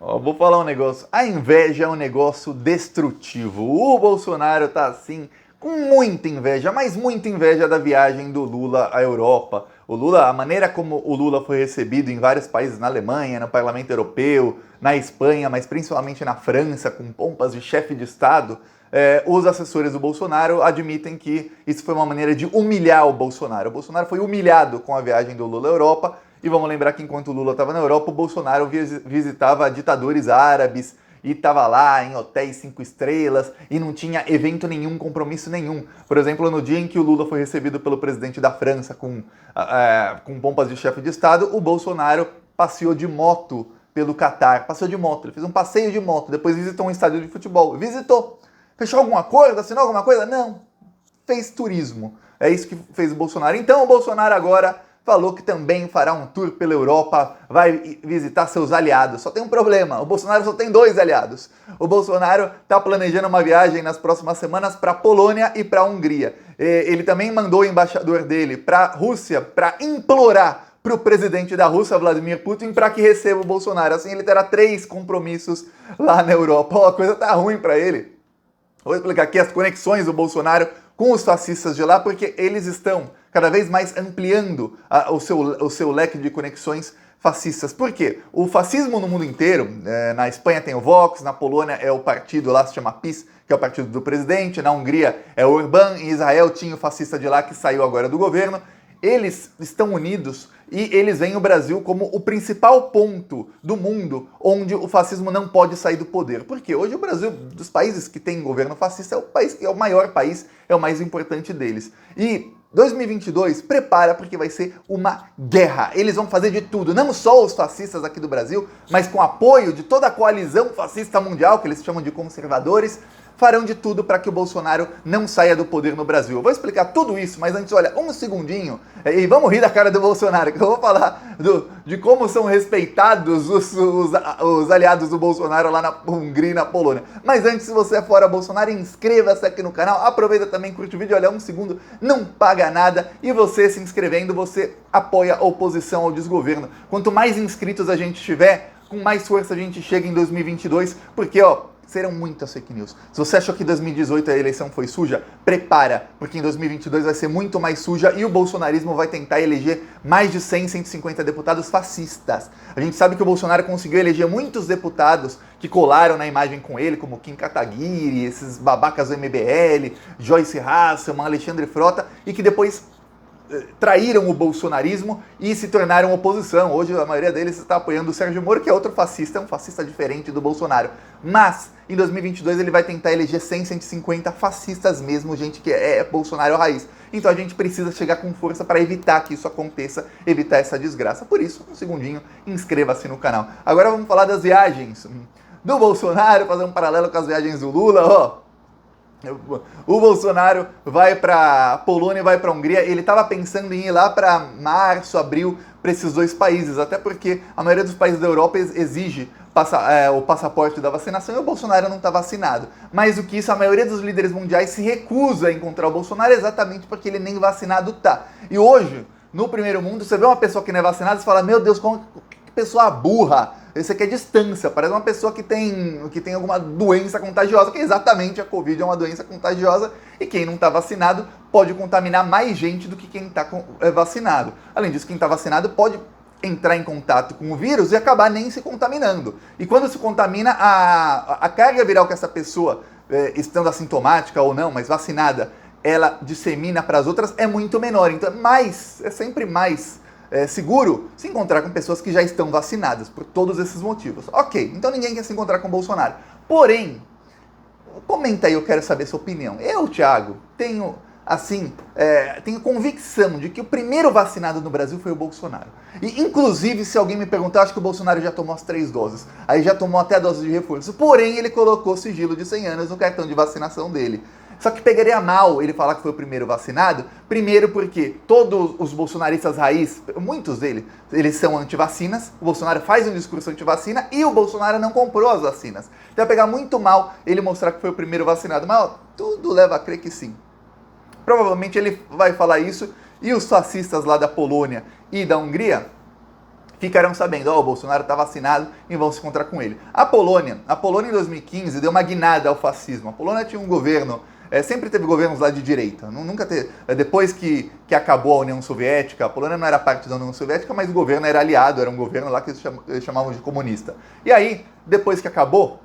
Ó, vou falar um negócio. A inveja é um negócio destrutivo. O Bolsonaro tá assim, com muita inveja, mas muita inveja da viagem do Lula à Europa. O Lula, a maneira como o Lula foi recebido em vários países, na Alemanha, no Parlamento Europeu, na Espanha, mas principalmente na França, com pompas de chefe de Estado, os assessores do Bolsonaro admitem que isso foi uma maneira de humilhar o Bolsonaro. O Bolsonaro foi humilhado com a viagem do Lula à Europa. E vamos lembrar que enquanto o Lula estava na Europa, o Bolsonaro visitava ditadores árabes e estava lá em hotéis 5 estrelas e não tinha evento nenhum, compromisso nenhum. Por exemplo, no dia em que o Lula foi recebido pelo presidente da França com pompas de chefe de Estado, o Bolsonaro passeou de moto pelo Catar. Passeou de moto, ele fez um passeio de moto, depois visitou um estádio de futebol. Visitou. Fechou algum acordo? Assinou alguma coisa? Não. Fez turismo. É isso que fez o Bolsonaro. Então o Bolsonaro agora falou que também fará um tour pela Europa, vai visitar seus aliados. Só tem um problema, o Bolsonaro só tem 2 aliados. O Bolsonaro está planejando uma viagem nas próximas semanas para a Polônia e para a Hungria. Ele também mandou o embaixador dele para a Rússia para implorar para o presidente da Rússia, Vladimir Putin, para que receba o Bolsonaro. Assim ele terá 3 compromissos lá na Europa. Oh, a coisa tá ruim para ele. Vou explicar aqui as conexões do Bolsonaro com os fascistas de lá, porque eles estão cada vez mais ampliando o seu leque de conexões fascistas. Por quê? O fascismo no mundo inteiro, na Espanha tem o Vox, na Polônia é o partido lá, se chama PiS, que é o partido do presidente, na Hungria é o Orbán, em Israel tinha o fascista de lá que saiu agora do governo. Eles estão unidos e eles veem o Brasil como o principal ponto do mundo onde o fascismo não pode sair do poder. Porque hoje o Brasil, dos países que tem governo fascista, é o país que é o maior país, é o mais importante deles. E 2022, prepara porque vai ser uma guerra. Eles vão fazer de tudo, não só os fascistas aqui do Brasil, mas com apoio de toda a coalizão fascista mundial, que eles chamam de conservadores, farão de tudo para que o Bolsonaro não saia do poder no Brasil. Eu vou explicar tudo isso, mas antes, olha, um segundinho, e vamos rir da cara do Bolsonaro, que eu vou falar de como são respeitados os aliados do Bolsonaro lá na Hungria e na Polônia. Mas antes, se você é fora Bolsonaro, inscreva-se aqui no canal, aproveita também, curte o vídeo, olha, um segundo, não paga nada, e você se inscrevendo, você apoia a oposição ao desgoverno. Quanto mais inscritos a gente tiver, com mais força a gente chega em 2022, porque, ó, serão muitas fake news. Se você achou que 2018 a eleição foi suja, prepara, porque em 2022 vai ser muito mais suja e o bolsonarismo vai tentar eleger mais de 100, 150 deputados fascistas. A gente sabe que o Bolsonaro conseguiu eleger muitos deputados que colaram na imagem com ele, como Kim Kataguiri, esses babacas do MBL, Joyce Hasselman, Alexandre Frota, e que depois traíram o bolsonarismo e se tornaram oposição. Hoje a maioria deles está apoiando o Sérgio Moro, que é outro fascista, um fascista diferente do Bolsonaro. Mas em 2022 ele vai tentar eleger 100, 150 fascistas mesmo, gente que é Bolsonaro raiz. Então a gente precisa chegar com força para evitar que isso aconteça, evitar essa desgraça. Por isso, um segundinho, inscreva-se no canal. Agora vamos falar das viagens do Bolsonaro, fazer um paralelo com as viagens do Lula, ó. O Bolsonaro vai para Polônia e vai para Hungria. Ele estava pensando em ir lá para março, abril, para esses 2 países, até porque a maioria dos países da Europa exige o passaporte da vacinação e o Bolsonaro não está vacinado. Mais do que isso, a maioria dos líderes mundiais se recusa a encontrar o Bolsonaro exatamente porque ele nem vacinado tá. E hoje, no primeiro mundo, você vê uma pessoa que não é vacinada e fala, meu Deus, que pessoa burra. Esse aqui é distância, parece uma pessoa que tem alguma doença contagiosa, que exatamente a Covid é uma doença contagiosa e quem não está vacinado pode contaminar mais gente do que quem está vacinado. Além disso, quem está vacinado pode entrar em contato com o vírus e acabar nem se contaminando. E quando se contamina, a carga viral que essa pessoa, estando assintomática ou não, mas vacinada, ela dissemina para as outras é muito menor. Então é sempre mais seguro se encontrar com pessoas que já estão vacinadas, por todos esses motivos. Ok, então ninguém quer se encontrar com o Bolsonaro. Porém, comenta aí, eu quero saber sua opinião. Eu, Thiago, tenho convicção de que o primeiro vacinado no Brasil foi o Bolsonaro. E, inclusive, se alguém me perguntar, acho que o Bolsonaro já tomou as 3 doses. Aí já tomou até a dose de reforço. Porém, ele colocou sigilo de 100 anos no cartão de vacinação dele. Só que pegaria mal ele falar que foi o primeiro vacinado, primeiro porque todos os bolsonaristas raiz, muitos deles, eles são antivacinas, o Bolsonaro faz um discurso antivacina e o Bolsonaro não comprou as vacinas. Então vai pegar muito mal ele mostrar que foi o primeiro vacinado, mas ó, tudo leva a crer que sim. Provavelmente ele vai falar isso e os fascistas lá da Polônia e da Hungria ficaram sabendo, o Bolsonaro está vacinado e vão se encontrar com ele. A Polônia em 2015 deu uma guinada ao fascismo. A Polônia tinha um governo, sempre teve governos lá de direita. Nunca teve, depois que acabou a União Soviética, a Polônia não era parte da União Soviética, mas o governo era aliado, era um governo lá que eles chamavam de comunista. E aí, depois que acabou,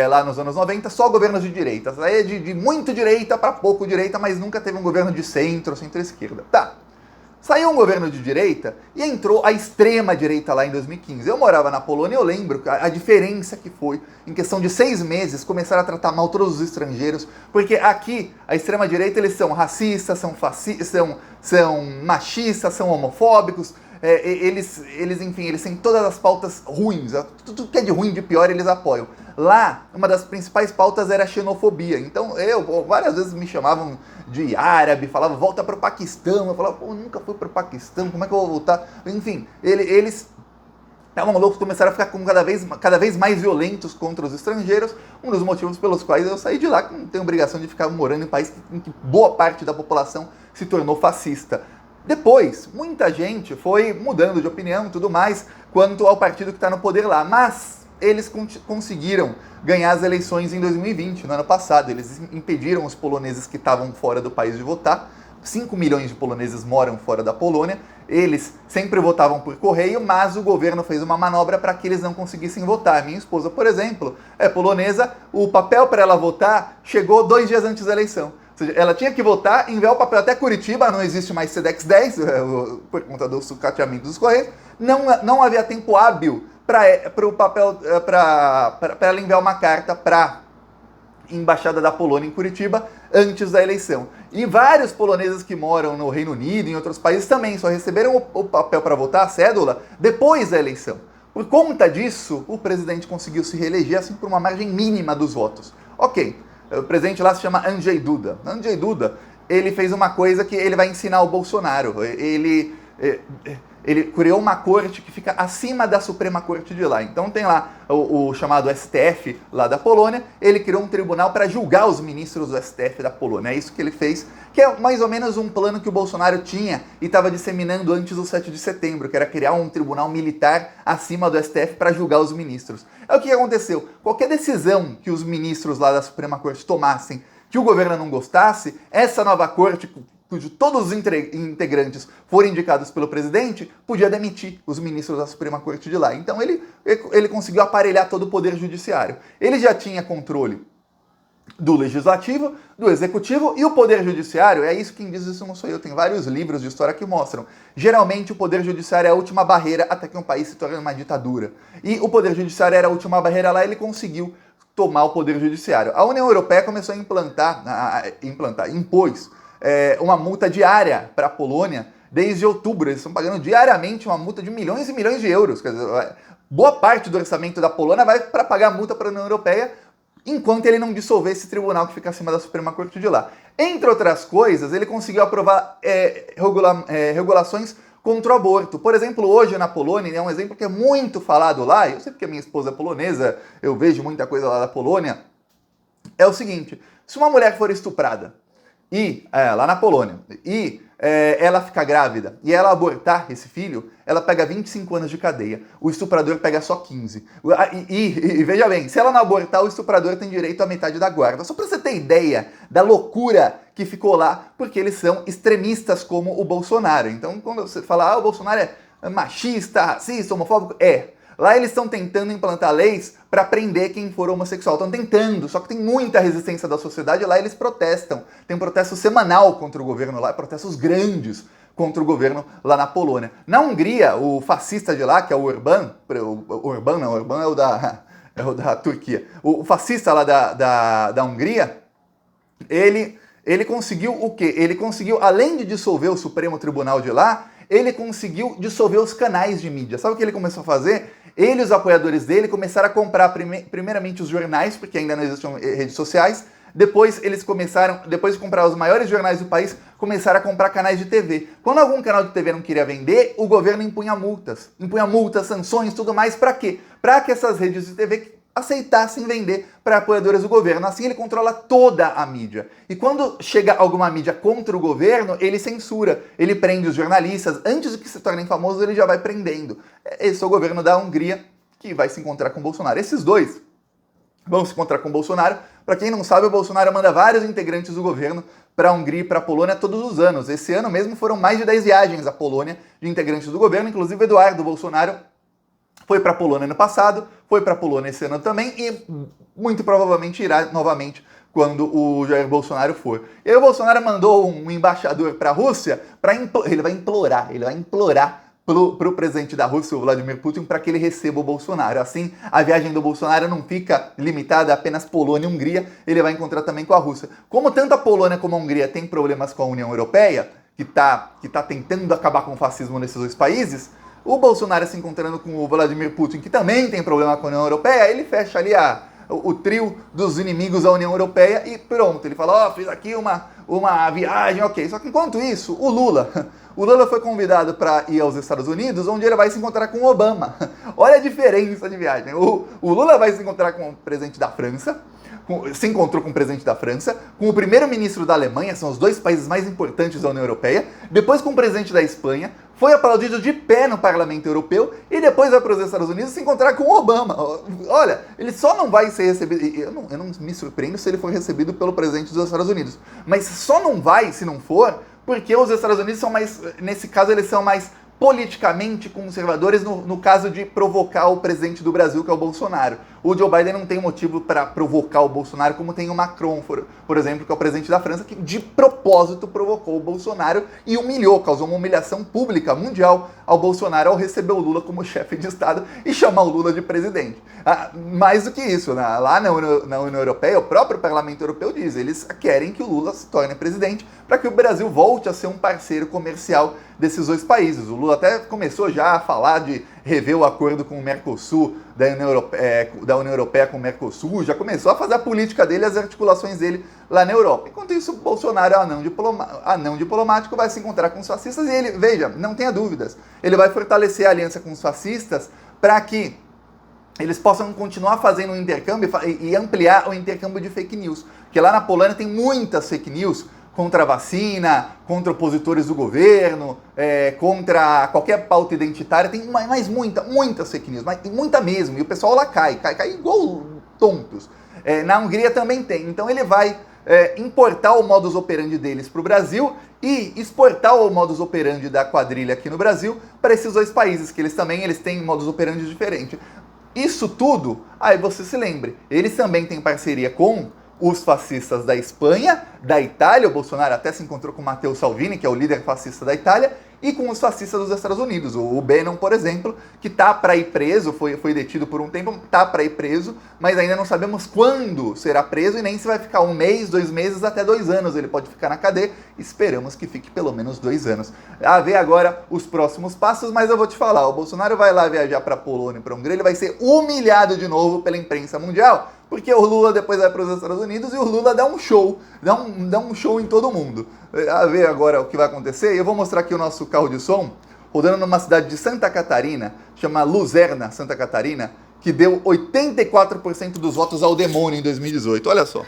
lá nos anos 90, só governos de direita. Aí de muito direita para pouco direita, mas nunca teve um governo de centro-esquerda. Tá. Saiu um governo de direita e entrou a extrema-direita lá em 2015. Eu morava na Polônia e eu lembro a diferença que foi. Em questão de 6 meses, começaram a tratar mal todos os estrangeiros. Porque aqui, a extrema-direita, eles são racistas, são machistas, são homofóbicos. Enfim, eles têm todas as pautas ruins. Tudo que é de ruim, de pior, eles apoiam. Lá, uma das principais pautas era a xenofobia. Então, várias vezes me chamavam de árabe, falavam, volta para o Paquistão. Eu falava, nunca fui para o Paquistão, como é que eu vou voltar? Enfim, eles estavam loucos, começaram a ficar cada vez mais violentos contra os estrangeiros. Um dos motivos pelos quais eu saí de lá, que não tenho obrigação de ficar morando em um país em que boa parte da população se tornou fascista. Depois, muita gente foi mudando de opinião e tudo mais quanto ao partido que está no poder lá, mas eles conseguiram ganhar as eleições em 2020, no ano passado. Eles impediram os poloneses que estavam fora do país de votar. 5 milhões de poloneses moram fora da Polônia. Eles sempre votavam por correio, mas o governo fez uma manobra para que eles não conseguissem votar. Minha esposa, por exemplo, é polonesa, o papel para ela votar chegou 2 dias antes da eleição. Ou seja, ela tinha que votar, enviar o papel até Curitiba, não existe mais Sedex 10, por conta do sucateamento dos correios. Não havia tempo hábil para ela enviar uma carta para a Embaixada da Polônia em Curitiba antes da eleição. E vários poloneses que moram no Reino Unido e em outros países também só receberam o papel para votar, a cédula, depois da eleição. Por conta disso, o presidente conseguiu se reeleger assim por uma margem mínima dos votos. Ok, o presidente lá se chama Andrzej Duda. Andrzej Duda, ele fez uma coisa que ele vai ensinar o Bolsonaro. Ele criou uma corte que fica acima da Suprema Corte de lá. Então tem lá o chamado STF lá da Polônia. Ele criou um tribunal para julgar os ministros do STF da Polônia. É isso que ele fez, que é mais ou menos um plano que o Bolsonaro tinha e estava disseminando antes do 7 de setembro, que era criar um tribunal militar acima do STF para julgar os ministros. É o que aconteceu. Qualquer decisão que os ministros lá da Suprema Corte tomassem que o governo não gostasse, essa nova corte, cujo todos os integrantes forem indicados pelo presidente, podia demitir os ministros da Suprema Corte de lá. Então ele conseguiu aparelhar todo o poder judiciário. Ele já tinha controle do legislativo, do executivo e o poder judiciário. É isso, quem diz isso não sou eu, tem vários livros de história que mostram. Geralmente o poder judiciário é a última barreira até que um país se torne uma ditadura. E o poder judiciário era a última barreira lá, ele conseguiu tomar o poder judiciário. A União Europeia começou a impôs uma multa diária para a Polônia desde outubro. Eles estão pagando diariamente uma multa de milhões e milhões de euros. Quer dizer, boa parte do orçamento da Polônia vai para pagar multa para a União Europeia enquanto ele não dissolver esse tribunal que fica acima da Suprema Corte de lá. Entre outras coisas, ele conseguiu aprovar regulações contra o aborto. Por exemplo, hoje na Polônia, é um exemplo que é muito falado lá, eu sei porque minha esposa é polonesa, eu vejo muita coisa lá da Polônia, é o seguinte: se uma mulher for estuprada, lá na Polônia, ela fica grávida e ela abortar esse filho, ela pega 25 anos de cadeia. O estuprador pega só 15. E veja bem, se ela não abortar, o estuprador tem direito à metade da guarda. Só para você ter ideia da loucura que ficou lá, porque eles são extremistas como o Bolsonaro. Então, quando você fala, o Bolsonaro é machista, racista, homofóbico, lá eles estão tentando implantar leis para prender quem for homossexual. Estão tentando, só que tem muita resistência da sociedade. Lá eles protestam. Tem um protesto semanal contra o governo lá, protestos grandes contra o governo lá na Polônia. Na Hungria, o fascista de lá, que é o Orbán é o da Turquia. O fascista lá da Hungria, ele conseguiu o quê? Ele conseguiu, além de dissolver o Supremo Tribunal de lá, ele conseguiu dissolver os canais de mídia. Sabe o que ele começou a fazer? Ele e os apoiadores dele começaram a comprar primeiramente os jornais, porque ainda não existiam redes sociais. Depois de comprar os maiores jornais do país, começaram a comprar canais de TV. Quando algum canal de TV não queria vender, o governo impunha multas, sanções, tudo mais. Para quê? Para que essas redes de TV aceitassem vender para apoiadores do governo. Assim ele controla toda a mídia. E quando chega alguma mídia contra o governo, ele censura, ele prende os jornalistas. Antes de que se tornem famosos, ele já vai prendendo. Esse é o governo da Hungria, que vai se encontrar com o Bolsonaro. Esses dois vão se encontrar com o Bolsonaro. Para quem não sabe, o Bolsonaro manda vários integrantes do governo para a Hungria e para a Polônia todos os anos. Esse ano mesmo foram mais de 10 viagens à Polônia de integrantes do governo, inclusive Eduardo Bolsonaro foi para a Polônia no passado, foi para a Polônia esse ano também e muito provavelmente irá novamente quando o Jair Bolsonaro for. E aí o Bolsonaro mandou um embaixador para a Rússia, ele vai implorar para o presidente da Rússia, o Vladimir Putin, para que ele receba o Bolsonaro. Assim, a viagem do Bolsonaro não fica limitada a apenas Polônia e Hungria, ele vai encontrar também com a Rússia. Como tanto a Polônia como a Hungria têm problemas com a União Europeia, que tá tentando acabar com o fascismo nesses dois países, o Bolsonaro se encontrando com o Vladimir Putin, que também tem problema com a União Europeia, ele fecha ali o trio dos inimigos da União Europeia e pronto. Ele fala, fiz aqui uma viagem, ok. Só que enquanto isso, o Lula foi convidado para ir aos Estados Unidos, onde ele vai se encontrar com o Obama. Olha a diferença de viagem. O Lula vai se encontrar com o presidente da França, se encontrou com o presidente da França, com o primeiro-ministro da Alemanha, são os dois países mais importantes da União Europeia, depois com o presidente da Espanha, foi aplaudido de pé no Parlamento Europeu e depois vai para os Estados Unidos se encontrar com o Obama. Olha, ele só não vai ser recebido, eu não me surpreendo se ele for recebido pelo presidente dos Estados Unidos, mas só não vai, se não for, porque os Estados Unidos são mais, nesse caso eles são mais politicamente conservadores no caso de provocar o presidente do Brasil, que é o Bolsonaro. O Joe Biden não tem motivo para provocar o Bolsonaro, como tem o Macron, por exemplo, que é o presidente da França, que de propósito provocou o Bolsonaro e humilhou, causou uma humilhação pública mundial ao Bolsonaro ao receber o Lula como chefe de Estado e chamar o Lula de presidente. Mais do que isso, lá na União Europeia, o próprio Parlamento Europeu diz, eles querem que o Lula se torne presidente para que o Brasil volte a ser um parceiro comercial desses dois países. O Lula até começou já a falar de rever o acordo com o Mercosul, da União Europeia com o Mercosul, já começou a fazer a política dele, as articulações dele lá na Europa. Enquanto isso, o Bolsonaro, anão diplomático, vai se encontrar com os fascistas e ele, veja, não tenha dúvidas, ele vai fortalecer a aliança com os fascistas para que eles possam continuar fazendo um intercâmbio e ampliar o intercâmbio de fake news. Porque lá na Polônia tem muitas fake news contra a vacina, contra opositores do governo, contra qualquer pauta identitária, tem muitas fake news, mas tem muita mesmo, e o pessoal lá cai igual tontos. Na Hungria também tem, então ele vai importar o modus operandi deles para o Brasil e exportar o modus operandi da quadrilha aqui no Brasil para esses dois países, que eles têm modus operandi diferente. Isso tudo, aí você se lembre, eles também têm parceria com os fascistas da Espanha, da Itália, o Bolsonaro até se encontrou com Matteo Salvini, que é o líder fascista da Itália, e com os fascistas dos Estados Unidos, o Bannon, por exemplo, que tá para ir preso, foi detido por um tempo, tá para ir preso, mas ainda não sabemos quando será preso e nem se vai ficar 1 mês, 2 meses, até 2 anos ele pode ficar na cadeia, esperamos que fique pelo menos 2 anos. A ver agora os próximos passos, mas eu vou te falar, o Bolsonaro vai lá viajar para a Polônia e para a Hungria, ele vai ser humilhado de novo pela imprensa mundial, porque o Lula depois vai para os Estados Unidos e o Lula dá um show, dá um show em todo mundo. A ver agora o que vai acontecer. Eu vou mostrar aqui o nosso carro de som, rodando numa cidade de Santa Catarina, chama Luzerna, Santa Catarina, que deu 84% dos votos ao demônio em 2018. Olha só.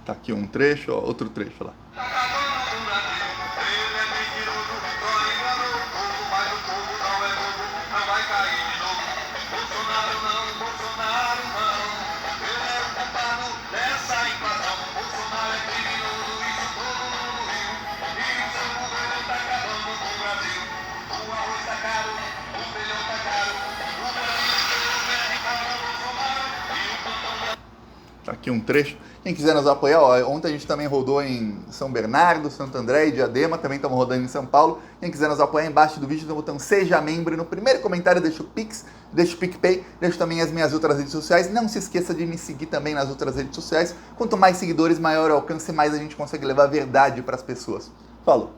Tá aqui um trecho, ó, outro trecho lá. aqui um trecho. Quem quiser nos apoiar, ó, ontem a gente também rodou em São Bernardo, Santo André e Diadema, também estamos rodando em São Paulo. Quem quiser nos apoiar, embaixo do vídeo tem o botão Seja Membro e no primeiro comentário deixa o Pix, deixa o PicPay, deixa também as minhas outras redes sociais. Não se esqueça de me seguir também nas outras redes sociais. Quanto mais seguidores, maior o alcance, mais a gente consegue levar a verdade para as pessoas. Falou!